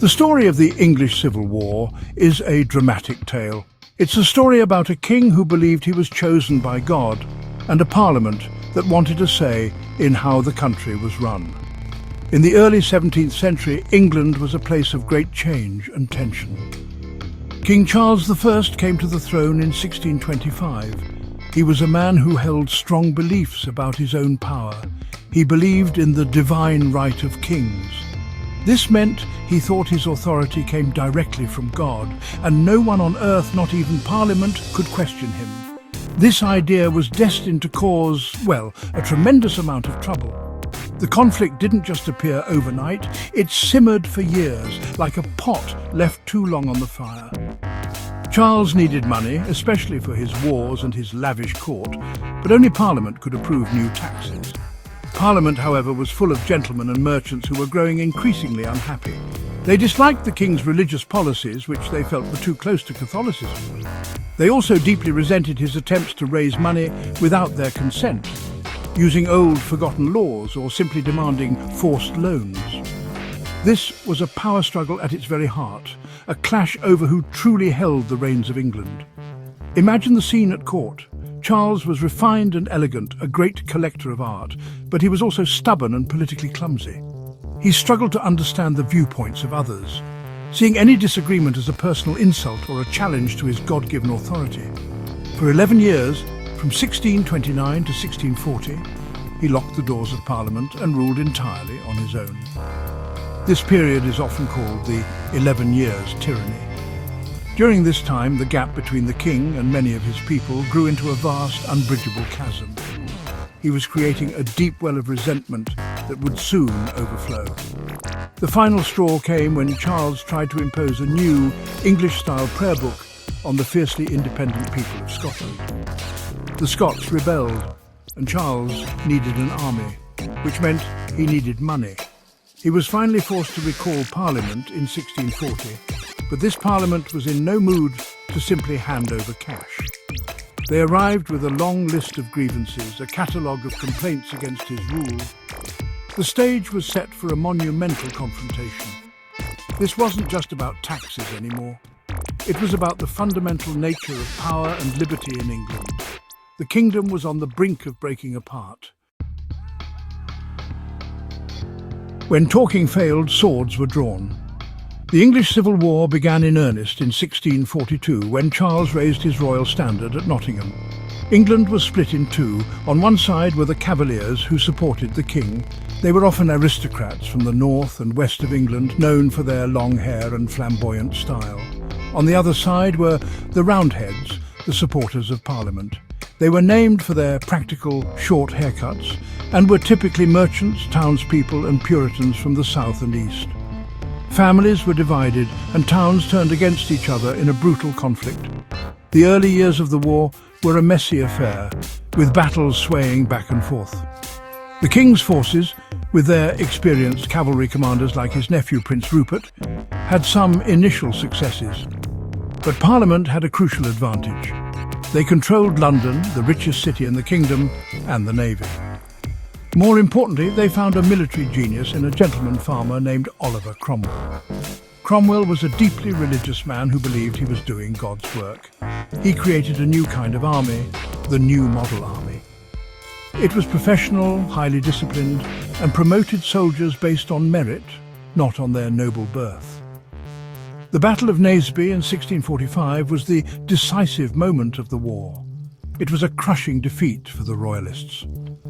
The story of the English Civil War is a dramatic tale. It's a story about a king who believed he was chosen by God and a parliament that wanted a say in how the country was run. In the early 17th century, England was a place of great change and tension. King Charles I came to the throne in 1625. He was a man who held strong beliefs about his own power. He believed in the divine right of kings. This meant he thought his authority came directly from God, and no one on earth, not even Parliament, could question him. This idea was destined to cause, well, a tremendous amount of trouble. The conflict didn't just appear overnight, it simmered for years, like a pot left too long on the fire. Charles needed money, especially for his wars and his lavish court, but only Parliament could approve new taxes. Parliament, however, was full of gentlemen and merchants who were growing increasingly unhappy. They disliked the king's religious policies, which they felt were too close to Catholicism. They also deeply resented his attempts to raise money without their consent, using old, forgotten laws or simply demanding forced loans. This was a power struggle at its very heart, a clash over who truly held the reins of England. Imagine the scene at court. Charles was refined and elegant, a great collector of art, but he was also stubborn and politically clumsy. He struggled to understand the viewpoints of others, seeing any disagreement as a personal insult or a challenge to his God-given authority. For 11 years, from 1629 to 1640, he locked the doors of Parliament and ruled entirely on his own. This period is often called the 11 Years' Tyranny. During this time, the gap between the king and many of his people grew into a vast, unbridgeable chasm. He was creating a deep well of resentment that would soon overflow. The final straw came when Charles tried to impose a new English-style prayer book on the fiercely independent people of Scotland. The Scots rebelled, and Charles needed an army, which meant he needed money. He was finally forced to recall Parliament in 1640, but this Parliament was in no mood to simply hand over cash. They arrived with a long list of grievances, a catalogue of complaints against his rule. The stage was set for a monumental confrontation. This wasn't just about taxes anymore. It was about the fundamental nature of power and liberty in England. The kingdom was on the brink of breaking apart. When talking failed, swords were drawn. The English Civil War began in earnest in 1642 when Charles raised his royal standard at Nottingham. England was split in two. On one side were the Cavaliers who supported the king. They were often aristocrats from the north and west of England, known for their long hair and flamboyant style. On the other side were the Roundheads, the supporters of Parliament. They were named for their practical, short haircuts and were typically merchants, townspeople and Puritans from the south and east. Families were divided and towns turned against each other in a brutal conflict. The early years of the war were a messy affair, with battles swaying back and forth. The king's forces, with their experienced cavalry commanders like his nephew Prince Rupert, had some initial successes. But Parliament had a crucial advantage. They controlled London, the richest city in the kingdom, and the navy. More importantly, they found a military genius in a gentleman farmer named Oliver Cromwell. Cromwell was a deeply religious man who believed he was doing God's work. He created a new kind of army, the New Model Army. It was professional, highly disciplined, and promoted soldiers based on merit, not on their noble birth. The Battle of Naseby in 1645 was the decisive moment of the war. It was a crushing defeat for the Royalists.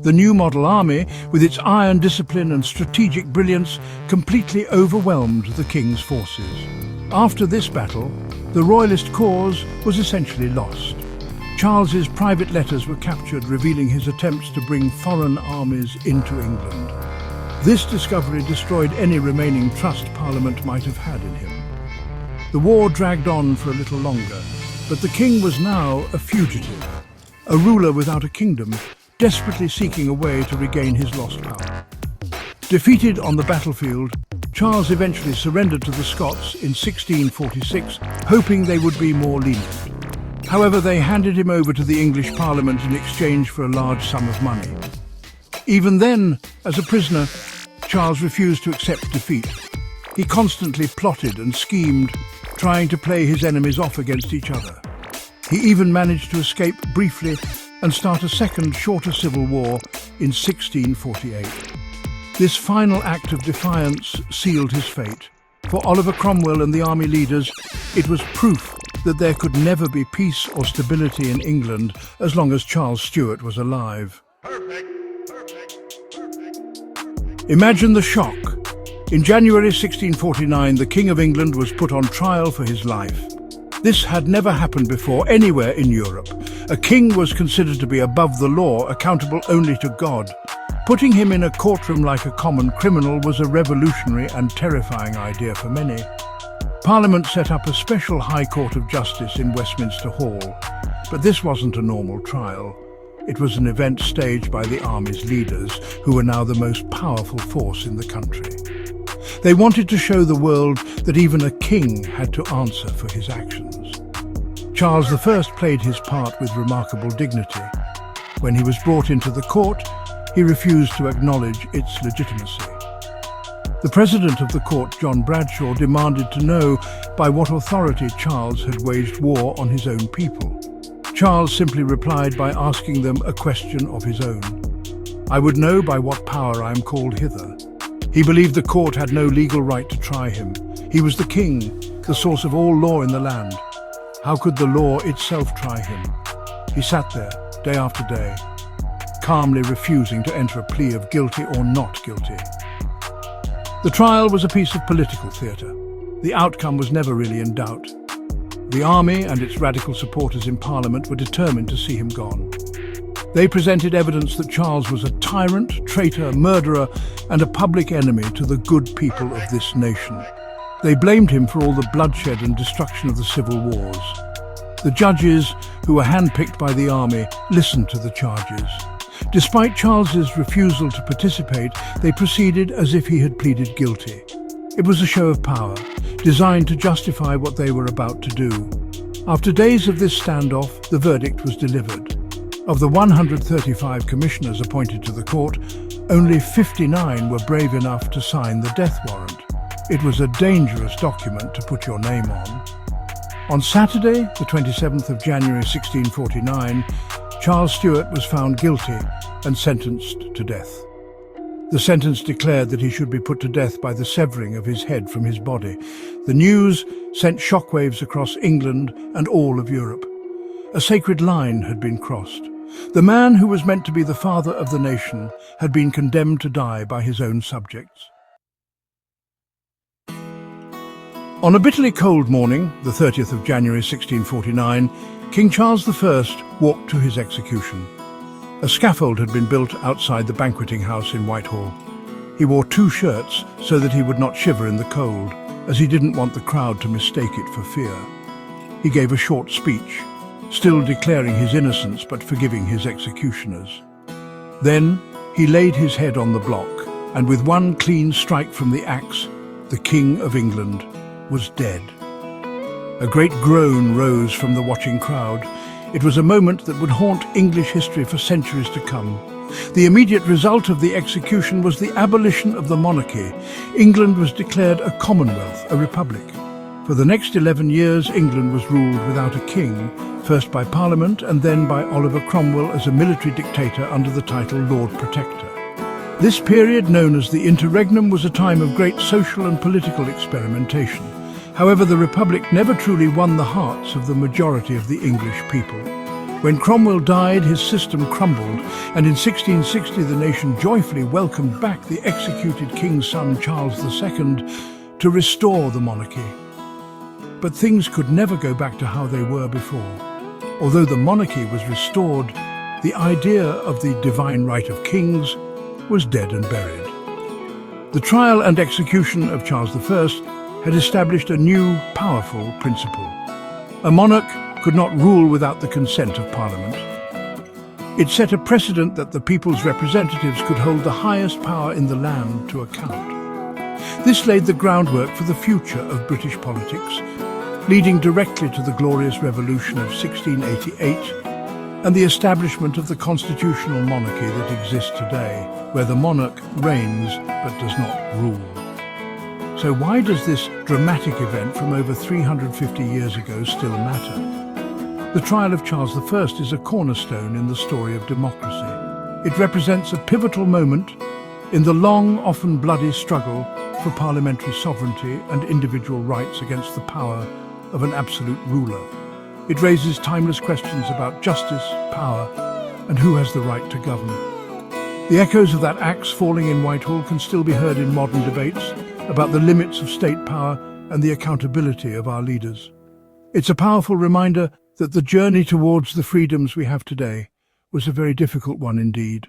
The New Model Army, with its iron discipline and strategic brilliance, completely overwhelmed the king's forces. After this battle, the Royalist cause was essentially lost. Charles's private letters were captured, revealing his attempts to bring foreign armies into England. This discovery destroyed any remaining trust Parliament might have had in him. The war dragged on for a little longer, but the king was now a fugitive, a ruler without a kingdom, desperately seeking a way to regain his lost power. Defeated on the battlefield, Charles eventually surrendered to the Scots in 1646, hoping they would be more lenient. However, they handed him over to the English Parliament in exchange for a large sum of money. Even then, as a prisoner, Charles refused to accept defeat. He constantly plotted and schemed, trying to play his enemies off against each other. He even managed to escape briefly and start a second, shorter civil war in 1648. This final act of defiance sealed his fate. For Oliver Cromwell and the army leaders, it was proof that there could never be peace or stability in England as long as Charles Stuart was alive. Imagine the shock. In January 1649, the King of England was put on trial for his life. This had never happened before anywhere in Europe. A king was considered to be above the law, accountable only to God. Putting him in a courtroom like a common criminal was a revolutionary and terrifying idea for many. Parliament set up a special High Court of Justice in Westminster Hall. But this wasn't a normal trial. It was an event staged by the army's leaders, who were now the most powerful force in the country. They wanted to show the world that even a king had to answer for his actions. Charles I played his part with remarkable dignity. When he was brought into the court, he refused to acknowledge its legitimacy. The president of the court, John Bradshaw, demanded to know by what authority Charles had waged war on his own people. Charles simply replied by asking them a question of his own. "I would know by what power I am called hither." He believed the court had no legal right to try him. He was the king, the source of all law in the land. How could the law itself try him? He sat there, day after day, calmly refusing to enter a plea of guilty or not guilty. The trial was a piece of political theatre. The outcome was never really in doubt. The army and its radical supporters in Parliament were determined to see him gone. They presented evidence that Charles was a tyrant, traitor, murderer, and a public enemy to the good people of this nation. They blamed him for all the bloodshed and destruction of the civil wars. The judges, who were handpicked by the army, listened to the charges. Despite Charles's refusal to participate, they proceeded as if he had pleaded guilty. It was a show of power, designed to justify what they were about to do. After days of this standoff, the verdict was delivered. Of the 135 commissioners appointed to the court, only 59 were brave enough to sign the death warrant. It was a dangerous document to put your name on. On Saturday, the 27th of January 1649, Charles Stuart was found guilty and sentenced to death. The sentence declared that he should be put to death by the severing of his head from his body. The news sent shockwaves across England and all of Europe. A sacred line had been crossed. The man who was meant to be the father of the nation had been condemned to die by his own subjects. On a bitterly cold morning, the 30th of January 1649, King Charles I walked to his execution. A scaffold had been built outside the banqueting house in Whitehall. He wore 2 shirts so that he would not shiver in the cold, as he didn't want the crowd to mistake it for fear. He gave a short speech, still declaring his innocence but forgiving his executioners. Then he laid his head on the block, and with one clean strike from the axe, the King of England was dead. A great groan rose from the watching crowd. It was a moment that would haunt English history for centuries to come. The immediate result of the execution was the abolition of the monarchy. England was declared a commonwealth, a republic. For the next 11 years, England was ruled without a king, first by Parliament and then by Oliver Cromwell as a military dictator under the title Lord Protector. This period, known as the Interregnum, was a time of great social and political experimentation. However, the Republic never truly won the hearts of the majority of the English people. When Cromwell died, his system crumbled, and in 1660 the nation joyfully welcomed back the executed king's son Charles II to restore the monarchy. But things could never go back to how they were before. Although the monarchy was restored, the idea of the divine right of kings was dead and buried. The trial and execution of Charles I had established a new, powerful principle. A monarch could not rule without the consent of Parliament. It set a precedent that the people's representatives could hold the highest power in the land to account. This laid the groundwork for the future of British politics, leading directly to the glorious revolution of 1688 and the establishment of the constitutional monarchy that exists today, where the monarch reigns but does not rule. So why does this dramatic event from over 350 years ago still matter? The trial of Charles I is a cornerstone in the story of democracy. It represents a pivotal moment in the long, often bloody struggle for parliamentary sovereignty and individual rights against the power of an absolute ruler. It raises timeless questions about justice, power, and who has the right to govern. The echoes of that axe falling in Whitehall can still be heard in modern debates about the limits of state power and the accountability of our leaders. It's a powerful reminder that the journey towards the freedoms we have today was a very difficult one indeed.